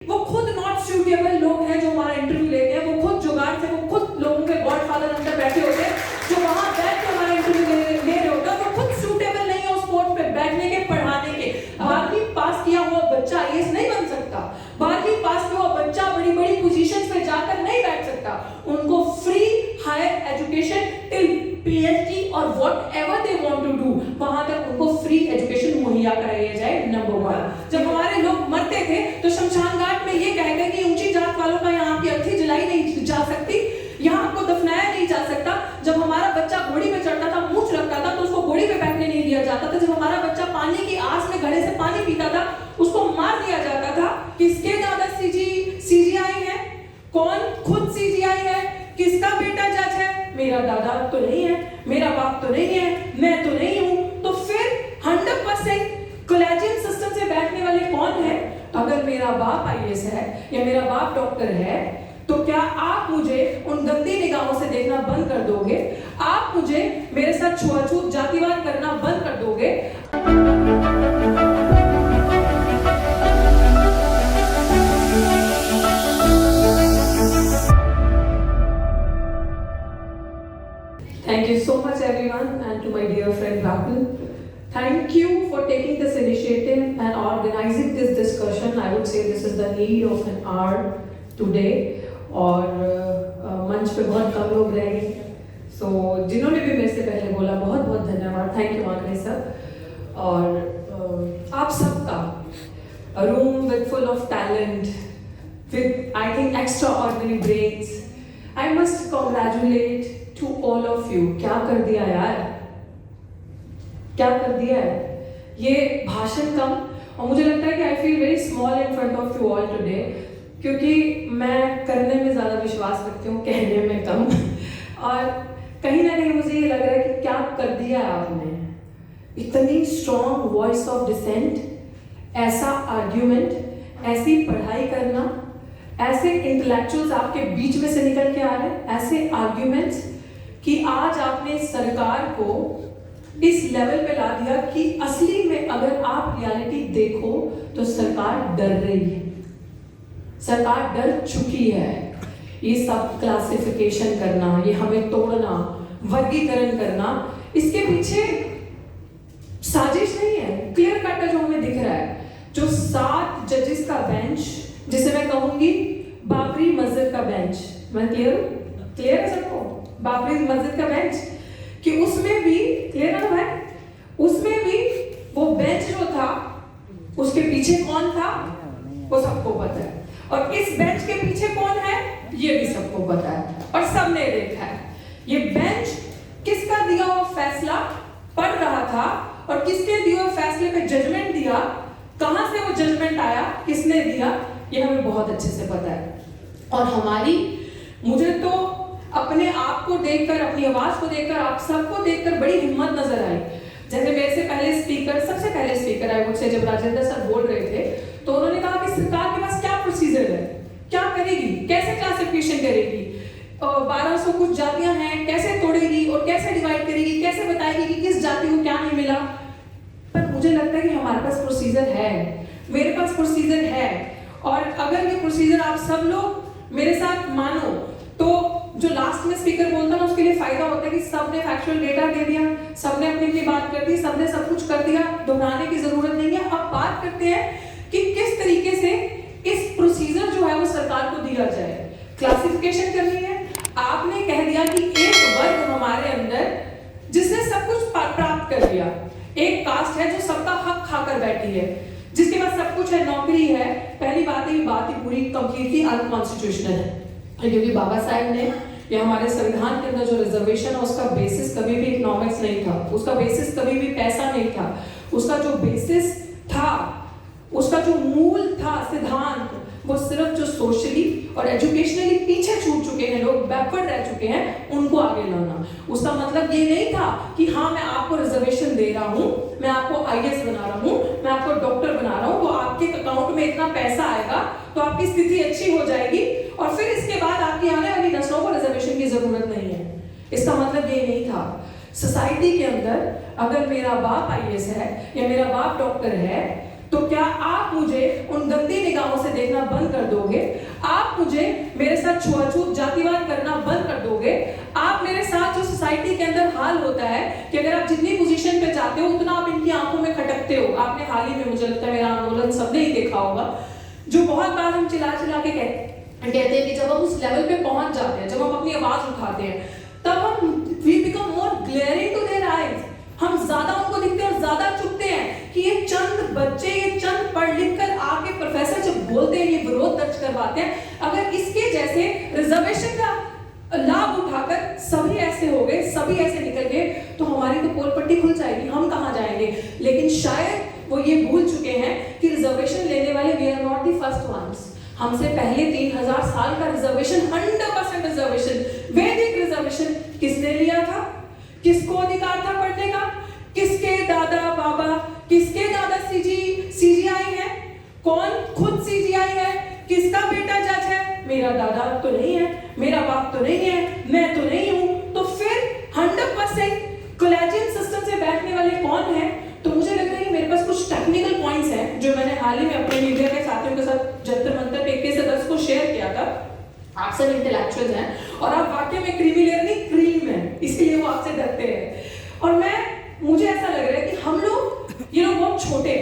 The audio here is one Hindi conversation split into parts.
वो खुद नॉट सूटेबल लोग हैं जो हमारा इंटरव्यू लेते हैं, वो खुद जुगाड़ से, वो खुद लोगों के गॉडफादर अंदर बैठे होते हैं जो वहां बैठ के हमारा इंटरव्यू ले रहे होते हैं, वो खुद सूटेबल नहीं है उस पोस्ट पे बैठने के, पढ़ाने के। 12वीं पास किया हुआ बच्चा आईएएस नहीं बन सकता, 12वीं पास किया हुआ बच्चा बड़ी बड़ी पोजीशंस पे जाकर नहीं बैठ सकता। उनको free higher education till PhD और whatever they want to do, वहां तक उनको फ्री एजुकेशन मुहैया कराया जाए। नंबर 1, जब हमारे लोग मरते थे तो शमशान घाट में ये कह गए कि ऊंची जात वालों का यहाँ की अर्थी जलाई नहीं जा सकती, यहाँ आपको दफनाया नहीं जा सकता। जब हमारा बच्चा घोड़ी पे चढ़ता था, मूंछ रखता था, तो उसको घोड़ी पे बैठने नहीं दिया जाता था। जब हमारा बच्चा पानी की आस में घड़े से पानी पीता था, उसको मार दिया जाता था। किसके ज्यादा सीजीआई है? कौन खुद सीजीआई है? किसका बेटा जज है? मेरा दादा तो नहीं है, मेरा बाप तो नहीं है, मैं तो नहीं हूं। तो फिर 100% कॉलेजियन सिस्टम से बैठने वाले कौन है? अगर मेरा बाप आईएएस है या मेरा बाप डॉक्टर है, तो क्या आप मुझे उन गंदी निगाहों से देखना बंद कर दोगे? आप मुझे मेरे साथ छुआछूत जातिवाद करना बंद कर दोगे? Thank you so much everyone, and to my dear friend Rahul, thank you for taking this initiative and organizing this discussion. I would say this is the need of an hour today. और मंच पे बहुत कम लोग रह गए, सो जिन्होंने भी मेरे से पहले बोला बहुत बहुत धन्यवाद, थैंक यू माकरे सर। और आप सबका room with full of talent, with I think extraordinary brains, I must congratulate to all of you. क्या कर दिया यार, क्या कर दिया है। ये भाषण कम, और मुझे लगता है कि I feel very small in front of you all today, क्योंकि मैं करने में ज़्यादा विश्वास रखती हूँ, कहने में कम। और कहीं ना कहीं मुझे ये लग रहा है कि क्या कर दिया है आपने। इतनी स्ट्रॉन्ग वॉइस ऑफ डिसेंट, ऐसा आर्ग्यूमेंट, ऐसी पढ़ाई करना, ऐसे इंटेलेक्चुअल्स आपके बीच में से निकल के आ रहे हैं, ऐसे आर्ग्यूमेंट्स कि आज आपने सरकार को इस लेवल पे ला दिया कि असली में अगर आप रियलिटी देखो तो सरकार डर रही है, सरकार डर चुकी है। ये सब क्लासिफिकेशन करना, ये हमें तोड़ना, वर्गीकरण करना, इसके पीछे साजिश नहीं है, क्लियर कट है जो हमें दिख रहा है। जो 7 जजेस का बेंच, जिसे मैं कहूंगी बाबरी मस्जिद का बेंच, मैं क्लियर हूं? क्लियर है सबको? बाबरी मस्जिद का बेंच, कि उसमें भी क्लियर है ना भाई, उसमें भी वो बेंच जो था उसके पीछे कौन था वो सबको पता है, और इस बेंच के पीछे कौन है ये भी सबको पता है, और सबने देखा है। ये बेंच किसका दिया हुआ फैसला पढ़ रहा था और किसके दिए हुए फैसले पे जजमेंट दिया, कहां से वो जजमेंट आया, किसने दिया, ये हमें बहुत अच्छे से पता है। और हमारी, मुझे तो अपने आप को देखकर, अपनी आवाज को देखकर, आप सबको देखकर बड़ी हिम्मत नजर आई। जैसे मेरे से पहले स्पीकर, सबसे पहले स्पीकर आई मुझसे जब राजेंद्र सर बोल रहे थे, तो उन्होंने कहा कि सरकार के पास क्या प्रोसीजर है, क्या करेगी, कैसे क्लासिफिकेशन करेगी, 1200 कुछ जातियां हैं, कैसे तोड़ेगी और कैसे डिवाइड करेगी, कैसे बताएगी कि किस जाति को क्या नहीं मिला। पर मुझे लगता है कि हमारे पास प्रोसीजर है, मेरे पास प्रोसीजर है, और अगर ये प्रोसीजर आप सब लोग मेरे साथ मानो तो जो लास्ट में स्पीकर बोलता है ना, उसके लिए फायदा होता है कि सबने फैक्चुअल डेटा दे दिया, सबने अपनी अपनी बात कर दी, सबने सब कुछ कर दिया, दोहराने की जरूरत नहीं है। अब बात करते हैं कि किस तरीके से इस प्रोसीजर जो है वो सरकार को दिया जाए। क्लासिफिकेशन करनी है, आपने कह दिया कि एक वर्ग हमारे अंदर जिसने सब कुछ प्राप्त कर लिया, एक कास्ट है जो सबका हक खाकर बैठी है, जिसके पास सब कुछ है, नौकरी है, पहली बात ही पूरी कंप्लीटली अनकॉन्स्टिट्यूशनल है, क्योंकि बाबा साहब ने या हमारे संविधान के अंदर जो रिजर्वेशन है उसका बेसिस कभी भी इकोनॉमिक्स नहीं था, उसका बेसिस कभी भी पैसा नहीं था, उसका जो बेसिस था, उसका जो मूल था सिद्धांत, वो सिर्फ जो सोशली और एजुकेशनली पीछे छूट चुके हैं लोग, बैकवर्ड रह चुके हैं, उनको आगे लाना। उसका मतलब ये नहीं था कि हाँ मैं आपको रिजर्वेशन दे रहा हूँ, मैं आपको आईएएस बना रहा हूँ, मैं आपको डॉक्टर बना रहा हूँ, तो आपके अकाउंट में इतना पैसा आएगा तो आपकी स्थिति अच्छी हो जाएगी और फिर इसके बाद आपकी आने वाली नस्लों को रिजर्वेशन की जरूरत नहीं है। इसका मतलब ये नहीं था। सोसाइटी के अंदर अगर मेरा बाप आईएएस है या मेरा बाप डॉक्टर है, तो क्या आप मुझे उन गंदी निगाहों से देखना बंद कर दोगे? आप मुझे मेरे साथ छुआछूत जातिवाद करना बंद कर दोगे? आप मेरे साथ जो सोसाइटी के अंदर हाल होता है कि अगर आप जितनी पोजीशन पे जाते हो उतना आप इनकी आंखों में खटकते हो। आपने हाल ही में, मुझे लगता है मेरा आंदोलन सबने ही देखा होगा, जो बहुत बार हम चिल्ला चिल्ला के कहते हैं कि जब हम उस लेवल पे पहुंच जाते हैं, जब हम अपनी आवाज उठाते हैं, तब हम we become more glaring to their eyes. हम ज्यादा उनको दिखते हैं और ज्यादा चुपते हैं कि ये चंद बच्चे, ये चंद पढ़ लिख कर आके प्रोफेसर जब बोलते हैं, ये विरोध दर्ज करवाते हैं, अगर इसके जैसे रिजर्वेशन का लाभ उठाकर सभी ऐसे हो गए, सभी ऐसे निकल गए, तो हमारी तो पोल पट्टी खुल जाएगी, हम कहाँ जाएंगे? लेकिन शायद वो ये भूल चुके हैं कि रिजर्वेशन लेने वाले we are not the first ones. हमसे पहले 3000 साल का रिजर्वेशन, 100% रिजर्वेशन, वैदिक रिजर्वेशन किसने लिया था? किसको अधिकार था पढ़ने का? किसके दादा बाबा, किसके दादा सीजीआई है? कौन खुद सीजीआई है? किसका बेटा जज है? मेरा दादा तो नहीं है, मेरा बाप तो नहीं है, मैं तो नहीं हूं। तो फिर 100% कॉलेजियन सिस्टम से बैठने वाले कौन है? तो मुझे लग रहा है मेरे पास कुछ टेक्निकल पॉइंट्स हैं जो मैंने हाल ही में अपने मीडिया के साथियों के साथ जंतर मंतर पे 21 से 10 को शेयर किया था। आप सब इंटेलेक्चुअल्स हैं और आप वाकई में क्रीमी लेयर नहीं, क्रीम है, इसलिए वो आपसे डरते हैं। और मुझे ऐसा लग रहा है कि हम लोग ये लोग बहुत छोटे,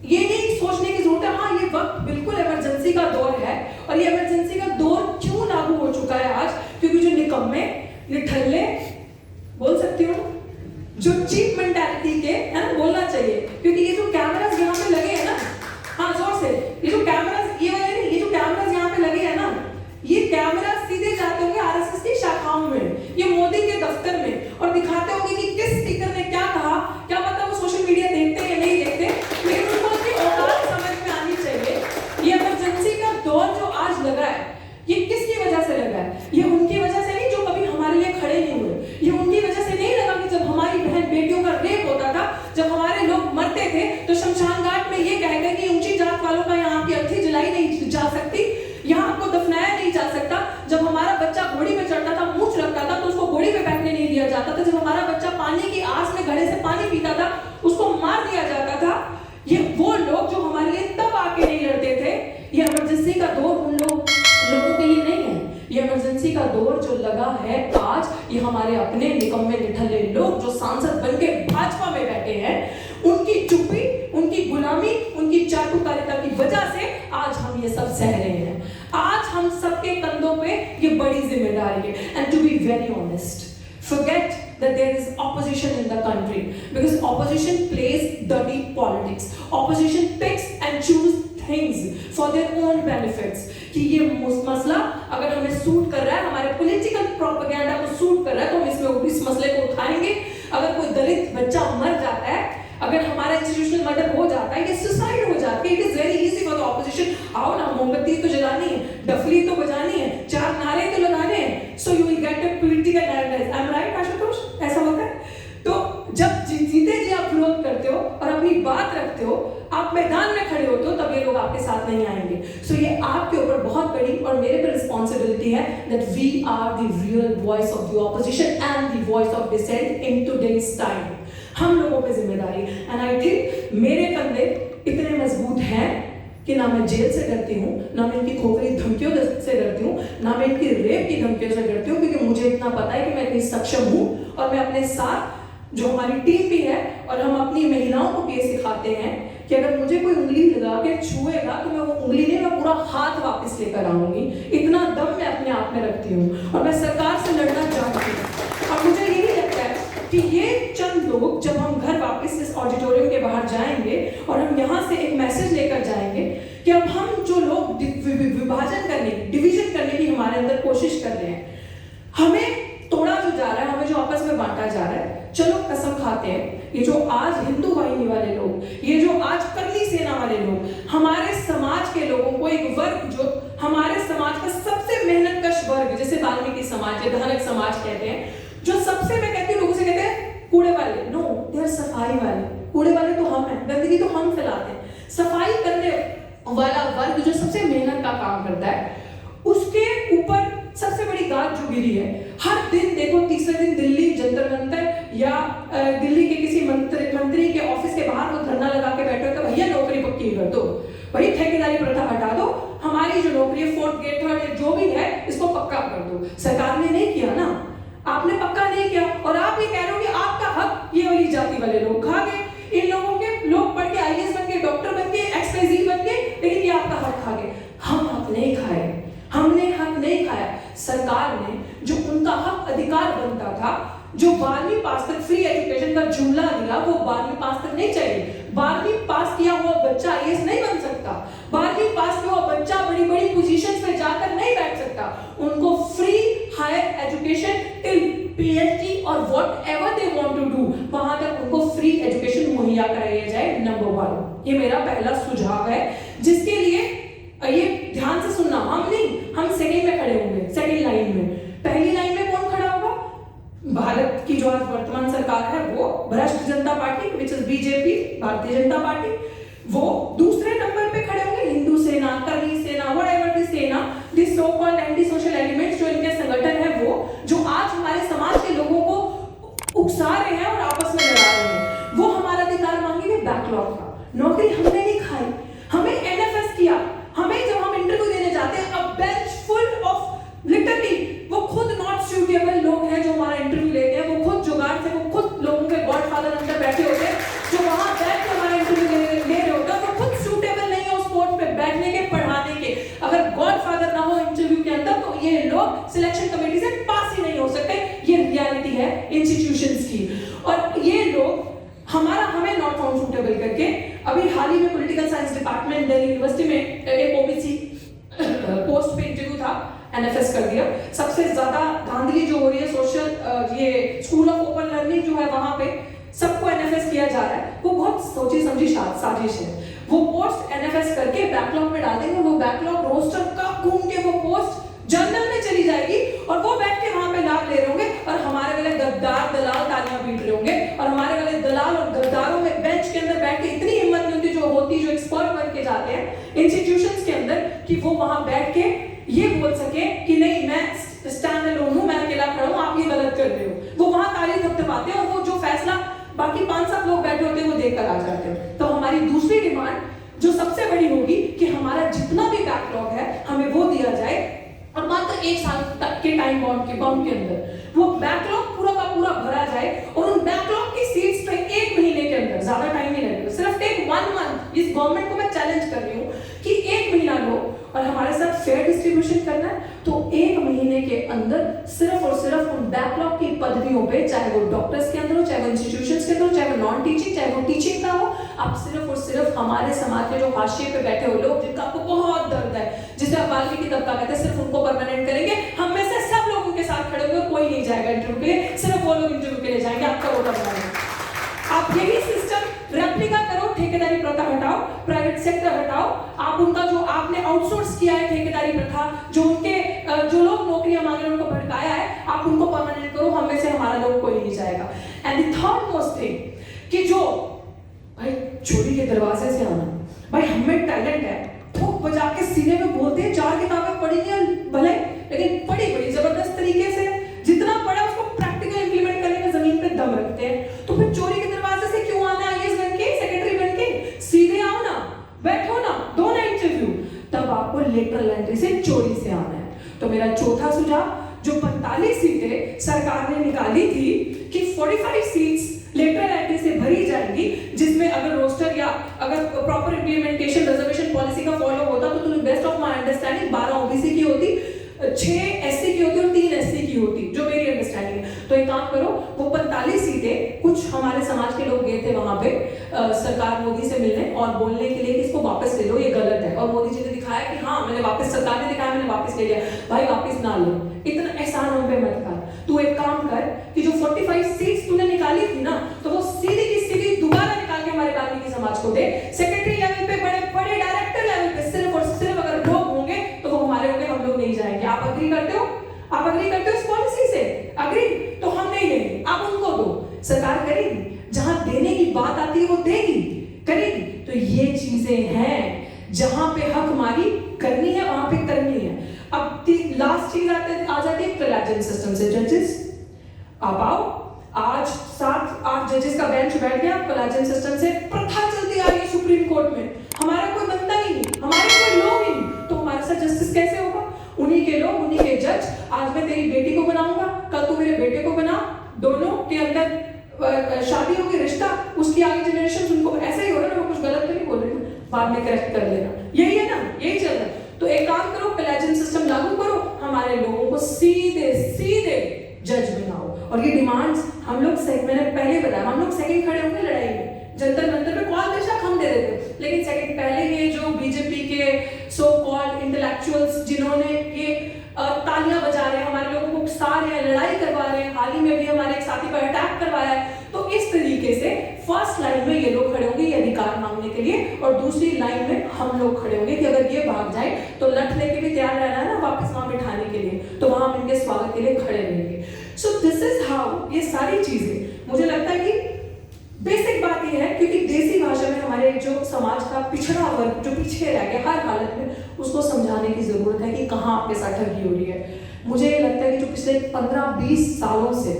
ये नहीं सोचने की जरूरत है हाँ ये वक्त बिल्कुल इमरजेंसी का दौर है। और ये इमरजेंसी का दौर क्यों लागू हो चुका है आज? क्योंकि जो निकम्मे, निठल्ले, बोल सकती हूँ, जो चीप मेंटालिटी के, है ना, बोलना चाहिए, क्योंकि ये जो कैमरास यहाँ पे लगे हैं ना, हाँ जोर से, ये जो कैमरास, ये वाले नहीं, ये जो कैमरास यहाँ पे लगे हैं ना, ये कैमरा सीधे जाते होंगे आरएसएस की शाखाओं में, ये मोदी के दफ्तर में, और दिखाते होंगे कि किस स्पीकर ने क्या कहा। क्या पता वो सोशल मीडिया देखते हैं या नहीं देखते, लेकिन उनको उसकी औकात समझ में आनी चाहिए। ये इमरजेंसी का दौर जो आज लगा है, ये किसकी वजह से लगा है? ये उनकी वजह से नहीं जो कभी हमारे लिए खड़े नहीं हुए। ये उनकी वजह से नहीं लगा कि जब हमारी बहन बेटियों का रेप होता था, जब हमारे लोग मरते थे, तो शमशान घाट में ये कह गए कि ऊंची जात वालों का यहाँ की अर्थी जलाई नहीं जा सकती, यहाँ आपको दफनाया नहीं जा सकता। जब हमारा बच्चा घोड़ी पे चढ़ता था, मूंछ रखता था, तो उसको घोड़ी पे बैठने नहीं दिया जाता था। जब हमारा बच्चा पानी की आस में घड़े से पानी पीता था, उसको मार दिया जाता था। ये वो लोग जो हमारे लिए तब आके नहीं लड़ते थे। ये इमरजेंसी का दौर उन लोगों के लिए नहीं है। ये इमरजेंसी का दौर जो लगा है आज, ये हमारे अपने निकम्मे निठल्ले लोग जो सांसद बनके भाजपा में बैठे हैं, उनकी चुप्पी, उनकी गुलामी, उनकी चाटुकारिता की वजह से आज हम ये सब सह रहे हैं। आज हम सबके कंधों पे ये बड़ी जिम्मेदारी है। And to be very honest, forget that there is opposition in the country, because opposition plays dirty politics. Opposition picks and chooses things for their own benefits. कि ये मसला अगर हमें सूट कर रहा है, हमारे पॉलिटिकल प्रोपेगेंडा को सूट कर रहा है, तो हम इस मसले को उठाएंगे। अगर कोई दलित बच्चा मर जाता है, अगर हमारा इंस्टीट्यूशनल मर्डर हो जाता है, ये सुसाइड हो जाती है, it is very easy for the opposition. आओ ना, मोमबत्ती तो जलानी है, डफली तो बजानी है, 4 नारे तो लगाने हैं, so you will get a political analysis. I am right Ashutosh? ऐसा होता है। तो जब जीते जी आप विरोध करते हो और अपनी बात रखते हो, आप मैदान में खड़े होते हो, तब ये लोग आपके साथ नहीं आएंगे। सो ये आपके ऊपर बहुत बड़ी और मेरे पे रिस्पॉन्सिबिलिटी है that we are the real voice of the opposition and the voice of dissent in today's time. हम लोगों पे जिम्मेदारी। एंड आई थिंक मेरे कंधे इतने मजबूत हैं कि ना मैं जेल से डरती हूँ, ना मैं इनकी खोखली धमकियों से डरती हूँ, ना मैं इनकी रेप की धमकियों से डरती हूँ, क्योंकि मुझे इतना पता है कि मैं इतनी सक्षम हूँ। और मैं अपने साथ जो हमारी टीम भी है, और हम अपनी महिलाओं को भी ये सिखाते हैं कि अगर मुझे कोई उंगली लगा के छुएगा तो मैं वो उंगली नहीं, मैं पूरा हाथ वापस लेकर आऊंगी। इतना दम मैं अपने आप में रखती हूँ और मैं सरकार से लड़ना चाहती हूँ। और मुझे यही लगता है कि ये चंद लोग, जब हम घर वापस इस ऑडिटोरियम के बाहर जाएंगे और हम यहाँ से एक मैसेज लेकर जाएंगे कि अब हम जो लोग विभाजन करने, डिवीजन करने की हमारे अंदर कोशिश कर रहे हैं, हमें तोड़ा जो जा रहा है, हमें जो आपस में बांटा जा रहा है, चलो कसम खाते हैं, ये जो आज हिंदू वाहिनी वाले लोग, ये जो आज करनी सेना वाले लोग, हमारे समाज के लोगों को एक वर्ग जो हमारे समाज का सबसे मेहनतकश वर्ग, जैसे वाल्मीकि समाज या धानक समाज कहते हैं, जो सबसे, मैं कहती हूँ लोगों से कहते हैं कूड़े वाले, नो दे आर सफाई वाले। कूड़े वाले तो हम हैं, गंदगी तो हम फैलाते हैं। सफाई करने वाला वर्ग जो सबसे मेहनत का काम करता है, उसके ऊपर सबसे बड़ी गाज जो गिरी है, हर दिन देखो, तीसरे दिन दिल्ली जंतर मंतर या दिल्ली के किसी मंत्री के ऑफिस के बाहर वो धरना लगा के बैठे होते, भैया नौकरी पक्की कर दो, भाई ठेकेदारी प्रथा हटा दो, हमारी जो नौकरी है फोर्थ ग्रेड थर्ड जो भी है इसको पक्का कर दो। सरकार ने नहीं किया ना, आपने पक्का नहीं किया, और आप ये कह रहे हो कि आपका हक ये वाली जाति वाले लोग खा गए। इन लोगों के लोग पढ़ के आईएएस बन गए, डॉक्टर बन गए, एक्सवाईजी बन गए, लेकिन ये आपका हक खा गए। हम हक नहीं खाए, हमने हक नहीं खाया। सरकार ने जो उनका हक अधिकार बनता था, जो 12वीं पास तक फ्री एजुकेशन का जुमला दिया, वो 12वीं पास तक नहीं चाहिए। 12वीं पास किया हुआ बच्चा आईएएस नहीं बन सकता, 12वीं पास किया हुआ बच्चा बड़ी बड़ी पोजीशंस पे जाकर नहीं बैठ सकता। उनको free higher education till PhD और whatever they want to do, वहां तक उनको फ्री एजुकेशन मुहैया कराया जाए, नंबर 1। ये मेरा पहला सुझाव है, जिसके लिए ये ध्यान से सुनना। हम सेकंड में खड़े होंगे, सेकंड लाइन में। पहली लाइन में कौन खड़ा होगा? भारत की जो आज वर्तमान सरकार है वो भ्रष्ट जनता party, which is BJP, Bharatiya Janata party, वो दूसरे नंबर पे खड़े होंगे हिंदू सेना, कर्मी सेना, व्हाटएवर द सेना, this so called anti social elements, जो इनके संगठन है वो, जो आज हमारे समाज के लोगों को उकसा रहे हैं और आपस में लड़ा रहे हैं। वो हमारा अधिकार मांगेंगे बैकलॉग का। नौकरी हमने नहीं खाई, हमें एनएफएस किया, हमें जब हम इंटरव्यू देने जाते हैं, अब बेंच फुल ऑफ लिटरली वो खुद नॉट सूटेबल लोग हैं जो हमारा इंटरव्यू लेते हैं, वो खुद जुगाड़ से, वो खुद लोगों के गॉडफादर अंदर बैठे होते हैं जो वहां बैठ के हमारा इंटरव्यू ले रहे होते हैं, वो खुद सूटेबल नहीं है उस पोस्ट पे बैठने के, पढ़ाने के। अगर गॉडफादर ना हो इंटरव्यू के अंदर तो ये लोग सिलेक्शन कमेटी से पास ही नहीं हो सकते। ये रियलिटी है इंस्टीट्यूशंस की। और ये लोग हमें नॉट फाउंड सूटेबल करके, अभी हाल ही में political science department Delhi university में एक ओबीसी पोस्ट पे इंटरव्यू था, एनएफएस कर दिया। सबसे ज्यादा धांधली जो हो रही है सोशल, ये स्कूल ऑफ ओपन लर्निंग जो है वहां पे सबको एनएफएस किया जा रहा है, वो बहुत सोची समझी साजिश है। वो पोस्ट एनएफएस करके बैकलॉग में डाल देंगे, वो बैकलॉग रोस्टर का घूम के वो पोस्ट जर्नल में चली जाएगी, और वो बैठ के वहां पे लाभ ले रहे होंगे, और हमारे वाले गद्दार दलाल तालियां पीट रहे होंगे, और हमारे वाले दलाल और गद्दारों में बेंच के अंदर बैठ के इतनी हिम्मत नहीं होती जो होती, जो एक्सपर्ट बन के जाते हैं इंस्टीट्यूशंस के अंदर, कि वो वहां बैठ के ये बोल सके कि नहीं मैं स्टैंड अलोन हूं, मैं अकेला खड़ा हूं, आप ये गलत कर रहे हो। वो वहां ताली थपथपाते हैं, और वो जो फैसला बाकी 5-7 लोग बैठे होते हैं वो देखकर आ जाते हैं। तो हमारी दूसरी डिमांड जो सबसे बड़ी होगी कि हमारा जितना भी बैकलॉग है हमें वो दिया जाए, और मात्र 1 साल तक के टाइम बाउंड के अंदर वो बैकलॉग पूरा का पूरा भरा जाए, और उन बैकलॉग की सीट्स पे 1 महीने के अंदर, ज्यादा टाइम नहीं लगेगा, सिर्फ टेक 1 मंथ। इस गवर्नमेंट को मैं चैलेंज कर रही हूँ कि 1 महीना लो और हमारे साथ फेयर डिस्ट्रीब्यूशन करना है, तो 1 महीने के अंदर सिर्फ और सिर्फ उन बैकलॉग की पदवियों पे, चाहे वो डॉक्टर्स के अंदर हो, चाहे वो इंस्टीट्यूशंस के अंदर हो, चाहे वो नॉन टीचिंग, चाहे वो टीचिंग का हो, आप सिर्फ और सिर्फ हमारे समाज के जो हाशिए पे बैठे हुए लोग, जिनका आपको बहुत दर्द है, जिसे आप वाल्मीकि तबका कहते हैं, सिर्फ उनको परमानेंट करेंगे। हम में से सब लोग उनके साथ खड़े होंगे, कोई नहीं जाएगा इंटरव्यू के लिए, सिर्फ वो लोग इंटरव्यू के लिए जाएंगे, आपका वोट बनाएंगे। आप यही सिस्टम रेप्लिका करो, ठेकेदारी प्रथा हटाओ, प्राइवेट सेक्टर हटाओ, आप उनका जो आपने आउटसोर्स किया है ठेकेदारी प्रथा, जो उनके जो लोग नौकरियां मांग रहे हैं उनको भटकाया है, आप उनको परमानेंट करो, हम में से हमारा लोग कोई नहीं जाएगा। And the third most thing, कि जो भाई चोरी के दरवाजे से आना, भाई हमें टैलेंट है, ठोक बजा के सीने में बोलते हैं, 4 किताबें पढ़ी हैं भले, लेकिन पढ़ी बड़ी जबरदस्त तरीके से, जितना पढ़ा उसको प्रैक्टिकल इंप्लीमेंट करने में जमीन पे दम रखते हैं। तो फिर चोरी के दरवाजे से क्यों आना? आईएएस बन के, सेक्रेटरी बन के, सीधे आओ ना, बैठो ना, दो ना इंटरव्यू, तब आपको लेटरल एंट्री से चोरी से आना है। तो मेरा चौथा सुझाव, जो 45 सीटें सरकार ने निकाली थी कि 45 सीट्स लेटरल एंट्री से भरी जाएंगी, जिसमें अगर रोस्टर या अगर प्रॉपर इंप्लीमेंटेशन रिजर्वेशन पॉलिसी का फॉलो होता तो तुम्हें best of my understanding 12 OBC की होती, 6 एससी की होती और 3 एससी की होती, जो मेरी अंडरस्टैंडिंग है। तो एक काम करो, वो 45 सीटें, कुछ हमारे समाज के लोग गए थे वहां पे सरकार मोदी से मिलने और बोलने के लिए कि इसको वापस ले लो, ये गलत है, और मोदी जी ने दिखाया कि हाँ मैंने वापस, सरकार ने दिखाया मैंने वापस ले लिया। भाई वापस ना लो, इतना एहसान हम पे मत कर। तू एक काम कर कि जो 45 सीट्स तूने निकाली थी ना, तो वो सीधी की सीधी दोबारा निकाल के हमारे वाल्मीकि समाज को दे। सेक्रेटरी लेवल पे, बड़े बड़े डायरेक्टर लेवल पे सिर्फ और सिर्फ अगर लोग होंगे तो वो हमारे होंगे, हम लोग नहीं जाएंगे। आप अग्री करते हो? आप अग्री करते हो इस पॉलिसी से? अग्री? तो हम नहीं लेंगे, आप उनको दो। सरकार करेगी, जहां देने की बात आती है वो देगी, करेगी। तो ये चीजें हैं जहां पे हक मारी करनी है, वहां पे करनी है। अब लास्ट चीज आ जाती है कोलैजियन सिस्टम से जजेस। आप आओ, आज 7-8 जजेस का बेंच बैठ गया कोलैजियन सिस्टम से। प्रथा चलती आ रही है सुप्रीम कोर्ट में, हमारा कोई बनता ही नहीं, हमारे कोई लोग ही नहीं, तो हमारे साथ जस्टिस कैसे होगा? उन्हीं के लोग, उन्हीं के जज। आज मैं तेरी बेटी को बनाऊंगा, कल तू मेरे बेटे को बना, दोनों के अंदर शादी होगी, रिश्ता, उसकी आगे जनरेशन उनको ऐसा ही हो रहा है ना। मैं कुछ गलत तो नहीं बोल रही हूँ, बाद में करेक्ट कर लेना, यही है ना, यही चल रहा है। तो एक काम करो, कोलैजियन सिस्टम लागू करो, हमारे लोगों को सीधे सीधे जज बनाओ। और ये डिमांड्स हम लोग, मैंने पहले बताया, हम लोग सेकंड खड़े होंगे लड़ाई में, जंतर मंतर पे कॉल बेशक हम दे देते, लेकिन सेकंड पहले ये जो बीजेपी के सो कॉल्ड इंटेलेक्चुअल्स जिन्होंने ये तालियां बजा रहे हैं, हमारे लोगों को उकसा रहे हैं, लड़ाई करवा रहे हैं, हाल ही में भी हमारे एक साथी पर अटैक करवाया है, तो इस तरीके से फर्स्ट लाइन में ये लोग खड़े होंगे ये अधिकार मांगने के लिए, और दूसरी लाइन में हम लोग खड़े होंगे कि अगर ये भाग जाए तो लठ लेके भी तैयार रहना है ना वापस वहां बिठाने के लिए, तो वहां हम इनके स्वागत के लिए खड़े रहेंगे। सो दिस इज हाउ ये सारी चीजें, मुझे लगता है कि बेसिक बात ये है, क्योंकि देसी भाषा में हमारे जो समाज का पिछड़ा वर्ग जो पीछे रह गया हर हालत में, उसको समझाने की जरूरत है कि कहाँ आपके साथ ठगी हो रही है। मुझे ये लगता है कि जो पिछले 15-20 सालों से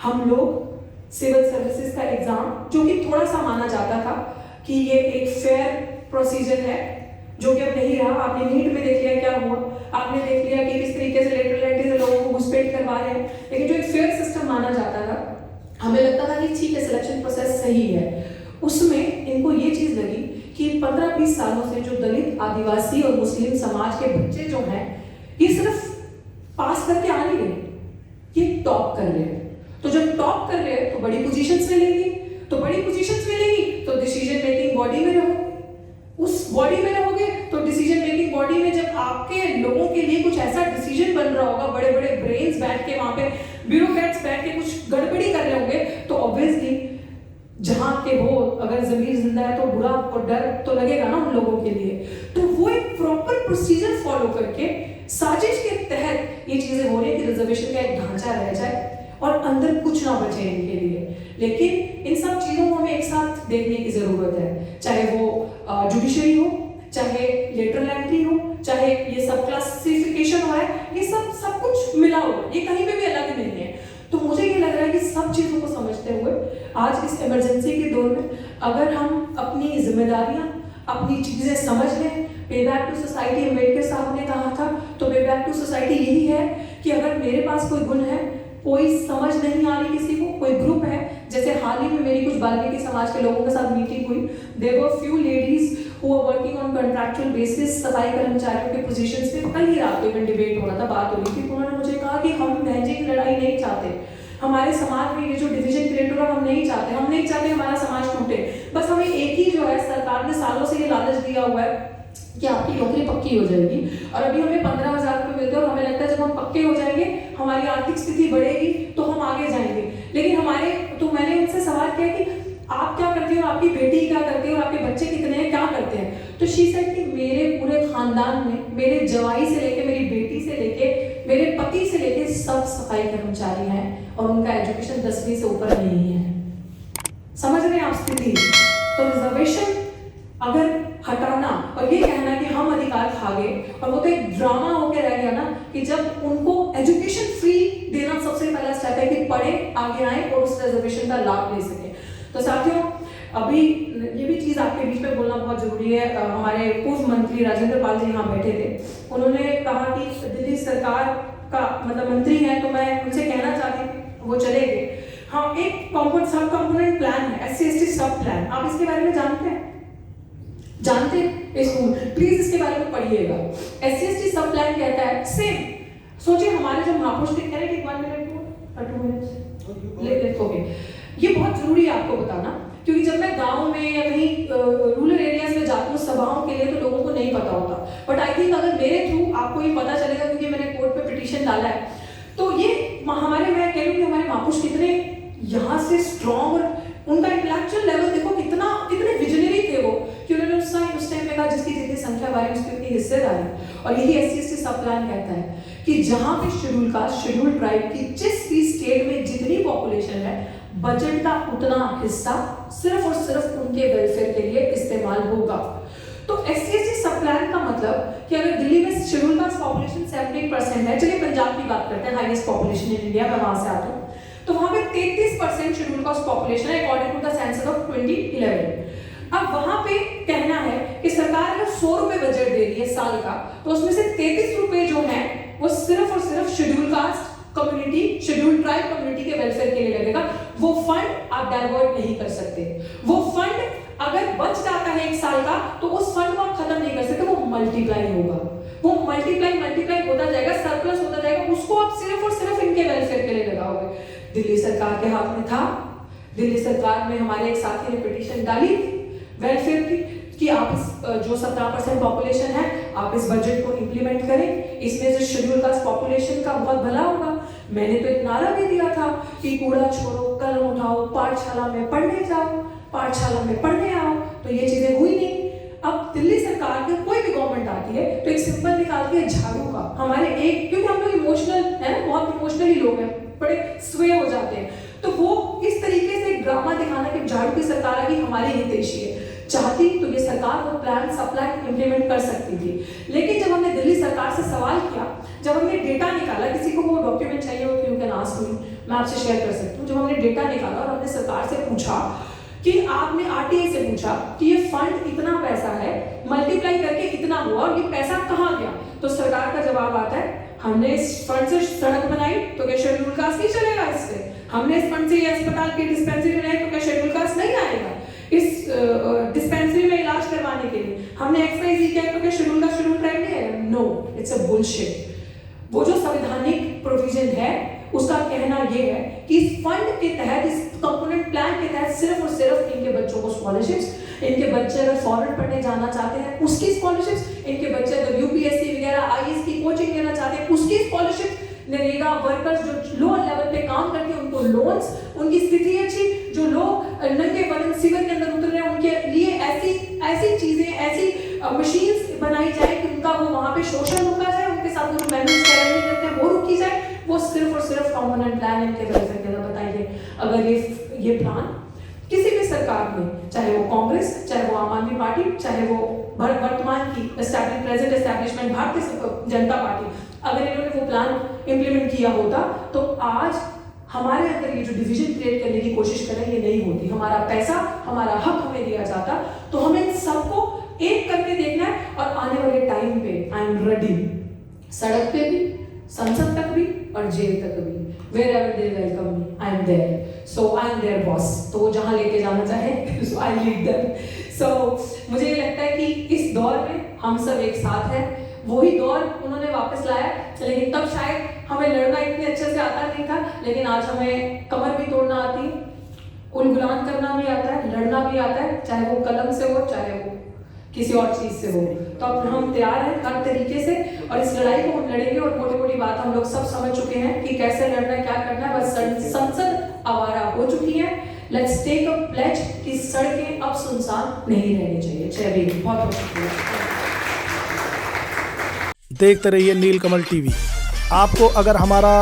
हम लोग सिविल सर्विसेज का एग्जाम, जो कि थोड़ा सा माना जाता था कि ये एक फेयर प्रोसीजर है, जो कि अब नहीं रहा। आपने नीट में देख लिया क्या हुआ, आपने देख लिया कि किस तरीके से लेटरल एंट्री से लोगों को घुसपैठ करवा रहे हैं, लेकिन जो एक फेयर सिस्टम माना जाता था, हमें लगता था कि ठीक है सिलेक्शन प्रोसेस सही है, उसमें इनको ये चीज लगी कि 15-20 सालों से जो दलित, आदिवासी और मुस्लिम समाज के बच्चे जो हैं, ये सिर्फ पास करके आ नहीं रहे, ये टॉप कर रहे हैं। तो जब टॉप कर रहे हैं तो बड़ी पोजीशंस मिलेंगी, तो बड़ी पोजीशंस मिलेंगी तो डिसीजन मेकिंग बॉडी में रहोगे, उस बॉडी में रहोगे तो डिसीजन मेकिंग बॉडी में जब आपके लोगों के लिए कुछ ऐसा डिसीजन बन रहा होगा, बड़े बड़े ब्रेन्स बैठ के वहां पे, ब्यूरोक्रेट्स बैठ के कुछ गड़बड़ी कर रहे होंगे, तो ऑब्वियसली जहां के वो अगर जमीर जिंदा है तो बुरा और डर तो लगेगा ना उन लोगों के लिए। तो वो एक प्रॉपर प्रोसीजर फॉलो करके साजिश के तहत ये चीजें हो रही है कि रिजर्वेशन का एक ढांचा रह जाए और अंदर कुछ ना बचे इनके लिए। लेकिन इन सब चीजों को हमें एक साथ देखने की जरूरत है, चाहे वो जुडिशरी हो, चाहे लेटरल एंट्री हो, चाहे ये सब क्लासिफिकेशन हो, ये सब कुछ मिला हो, ये कहीं पे भी अलग नहीं है। तो मुझे ये लग रहा है कि सब चीजों को समझते हुए आज इस इमरजेंसी के दौर में अगर हम अपनी जिम्मेदारियां, अपनी चीजें समझ लें, पे बैक टू सोसाइटी अम्बेडकर साहब ने कहा था, तो पे बैक टू सोसाइटी यही है कि अगर मेरे पास कोई गुण है, कोई समझ नहीं आ रही किसी को, कोई ग्रुप है, जैसे हाल ही में मेरी कुछ बाल्मीकि समाज के लोगों के साथ मीटिंग हुई, there were few ladies who are working on contractual basis सफाई कर्मचारियों के पोजीशंस पे, कल ही रात को इवन डिबेट हो रहा था, बात हो रही थी, तो उन्होंने मुझे कहा कि हम बहन की लड़ाई नहीं चाहते, हमारे समाज में ये जो डिवीजन क्रिएट हो रहा हम नहीं चाहते, हम नहीं चाहते हमारा समाज टूटे, बस हमें एक ही जो है सरकार ने सालों से ये लालच दिया हुआ है कि आपकी नौकरी पक्की हो जाएगी, और अभी हमें 15,000 रुपए मिलते हैं और हमें लगता है जब हम पक्के हो जाएंगे हमारी आर्थिक स्थिति बढ़ेगी तो हम आगे जाएंगे। लेकिन तो मैंने उनसे सवाल किया कि आप क्या करते हो, आपकी बेटी क्या करती है और आपके बच्चे कितने हैं, क्या करते हैं? तो शी सेड कि मेरे पूरे खानदान में मेरे जवाई से लेके, मेरी बेटी से लेके, मेरे पति से लेके सब सफाई कर्मचारी हैं और उनका एजुकेशन 10वीं से ऊपर नहीं है। समझ रहे हैं आप स्थिति? तो रिजर्वेशन अगर हटाना और ये कहना कि हम अधिकार खा गए, और वो तो एक ड्रामा होके रह गया ना कि जब उनको एजुकेशन फ्री देना सबसे पहला स्टेप है कि पढ़े, आगे आए और उस रिजर्वेशन का लाभ ले सके। तो साथियों, अभी ये भी चीज आपके बीच में बोलना बहुत जरूरी है। हमारे पूर्व मंत्री राजेंद्र पाल जी यहाँ बैठे थे, उन्होंने कहा कि दिल्ली सरकार का मतलब मंत्री है, तो मैं उनसे कहना चाहती थी, वो चले गए। हाँ, एक सब कंपोनेंट प्लान है, SC/ST सब प्लान, आप इसके बारे में जानते हैं? जानते हैं? प्लीज इसके बारे में पढ़िएगा। SC/ST सब प्लान कहता है सेम, सोचिए हमारे जो महापुरुष थे, करेक्ट, 1 मिनट 2 मिनट्स ओके, ये बहुत जरूरी है आपको बताना, क्योंकि जब मैं गांव में या कहीं रूरल एरियाज में जाती हूँ सभाओं के लिए तो लोगों को नहीं पता होता, बट आई थिंक अगर मेरे थ्रू आपको ये पता चलेगा, क्योंकि मैंने कोर्ट पे पिटीशन डाला है, तो ये हमारे, मैं कह रही हूँ कि हमारे महापुरुष कितने यहाँ से स्ट्रॉन्ग, और उनका इंटेलेक्चुअल लेवल देखो कितने विजनरी थे वो, कि उन्होंने उस टाइम में कहा जिसकी जितनी संख्या बारी उसकी उतनी हिस्सेदारी। और यही SC/ST सब प्लान कहता है कि जहां पे शेड्यूल कास्ट, शेड्यूल ट्राइब की जिस भी स्टेट में जितनी पॉपुलेशन है, बजट का उतना हिस्सा सिर्फ और सिर्फ उनके वेलफेयर के लिए इस्तेमाल होगा। तो SC/ST सब प्लान का मतलब कि अगर दिल्ली में शेड्यूल कास्ट पॉपुलेशन 70% है, चलिए पंजाब की बात करते हैं, हाईएस्ट पॉपुलेशन इन इंडिया, मैं वहां से आता हूँ, तो वहां पे 33% शेड्यूल कास्ट पॉपुलेशन है according to the census of 2011। अब वहां पे कहना है कि सरकार अगर 100 रुपए बजट दे रही है साल का, तो उसमें से 33 रुपए जो है वो सिर्फ और सिर्फ schedule caste community, schedule tribe community के वेलफेयर के लिए लगेगा। वो फंड आप डाइवर्ट नहीं कर सकते। वो फंड अगर बच जाता है 1 साल का, तो उस फंड को आप खत्म नहीं कर सकते, वो मल्टीप्लाई होगा, वो मल्टीप्लाई होता जाएगा, सरप्लस होता जाएगा, उसको आप सिर्फ और सिर्फ इनके वेलफेयर के लिए लगाओगे। दिल्ली सरकार के हाथ में था, दिल्ली सरकार में हमारे एक साथी ने पिटीशन डाली वेलफेयर की कि आप जो 17% पॉपुलेशन है, आप इस बजट को इंप्लीमेंट करें, इसमें जो शेड्यूल कास्ट पॉपुलेशन का बहुत भला होगा। मैंने तो एक नारा भी दिया था कि कूड़ा छोड़ो, कलम उठाओ, पाठशाला में पढ़ने जाओ, पाठशाला में पढ़ने आओ, तो ये चीजें हुई नहीं। अब दिल्ली सरकार की कोई भी गवर्नमेंट आती है तो एक सिंपल निकालती है झाड़ू का, हमारे एक, क्योंकि हम लोग इमोशनल है ना, बहुत इमोशनली लोग हैं, बड़े स्वे हो जाते हैं, तो वो इस तरीके से ड्रामा दिखाना कि झाड़ू की सरकार आ गई, हमारी हितैषी है, चाहती तो ये सरकार वो प्लान सप्लाई इंप्लीमेंट कर सकती थी। लेकिन जब हमने दिल्ली सरकार से सवाल किया, जब हमने डेटा निकाला, किसी को वो डॉक्यूमेंट चाहिए हो तो यू कैन आस्क मी, मैं आपसे शेयर कर सकती हूँ। जब हमने डेटा निकाला और हमने सरकार से पूछा कि आपने आरटीआई से पूछा कि ये फंड इतना पैसा है, मल्टीप्लाई करके इतना हुआ और ये पैसा कहाँ गया, तो सरकार का जवाब आता है हमने इस फंड से सड़क बनाई तो क्या शेड्यूल कास्ट नहीं चलेगा इससे, हमने इस फंड से ये अस्पताल की डिस्पेंसरी बनाई तो क्या शेड्यूल कास्ट नहीं आएगा, इस डिस्पेंसरी में इलाज करवाने के लिए हमने XYZ किया तो क्या शेड्यूल कास्ट शेड्यूल ट्राइब नहीं है। No, it's a bullshit. वो जो संवैधानिक प्रोविजन है उसका कहना ये है कि इस फंड के तहत, इस कंपोनेंट प्लान के तहत सिर्फ और सिर्फ इनके बच्चों को स्कॉलरशिप्स, इनके बच्चे अगर फॉरेन पढ़ने जाना चाहते हैं उसकी स्कॉलरशिप्स, इनके बच्चे अगर यूपीएससी वगैरह IAS की कोचिंग लेना चाहते हैं उसकी स्कॉलरशिप, नरेगा वर्कर्स जो लोअर लेवल पे काम करते हैं उनको लोन्स, उनकी स्थिति अच्छी, जो लोग नंगे बदन शिविर के अंदर उतर रहे हैं उनके लिए ऐसी चीजें, ऐसी मशीन्स बनाई जाए कि उनका वो वहां पे शोषण रुका जाए, उनके साथ वो मैनुअल कैरिंग करते हैं वो रुकी जाए, वो सिर्फ और सिर्फ कॉम्पोनेंट प्लान इनके वेलफेयर के लिए। बताइए अगर ये प्लान किसी भी सरकार में, चाहे वो कांग्रेस, चाहे वो आम आदमी पार्टी, चाहे वो वर्तमान की present establishment Bharatiya Janata party, अगर इन्होंने वो प्लान इंप्लीमेंट किया होता तो आज हमारे अंदर ये जो डिवीजन क्रिएट करने की कोशिश कर रहे हैं ये नहीं होती, हमारा पैसा, हमारा हक हमें दिया जाता। तो हमें सबको एक करके देखना है और आने वाले टाइम पे आई एम रेडी, सड़क पे भी, संसद तक भी और जेल तक भी, wherever they welcome me, I am there. So I am their boss. तो वो जहाँ लेके जाना चाहे, so I lead them. So मुझे ये लगता है कि इस दौर में हम सब एक साथ हैं, वही दौर उन्होंने वापस लाया, लेकिन तब शायद हमें लड़ना इतने अच्छे से आता नहीं था, लेकिन आज हमें कमर भी तोड़ना आती है, उलगुलान करना भी आता है, लड़ना भी आता है, चाहे वो कलम से हो, चाहे वो किसी और चीज से हो। तो अब हम तैयार हैं हर तरीके से और इस लड़ाई को हम लड़ेंगे और मोटी-मोटी बात हम लोग सब समझ चुके हैं कि कैसे लड़ना है, क्या करना है, बस संसद आवारा हो चुकी है। लेट्स टेक अ प्लेज कि सड़कें अब सुनसान नहीं रहनी चाहिए। जय भीम। बहुत बहुत शुक्रिया। देखते रहिए नीलकमल टीवी। आपको अगर हमारा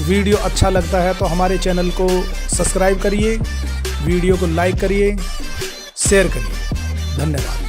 वीडियो अच्छा लगता है तो हमारे चैनल को सब्सक्राइब करिए, वीडियो को लाइक करिए, शेयर करिए। धन्यवाद।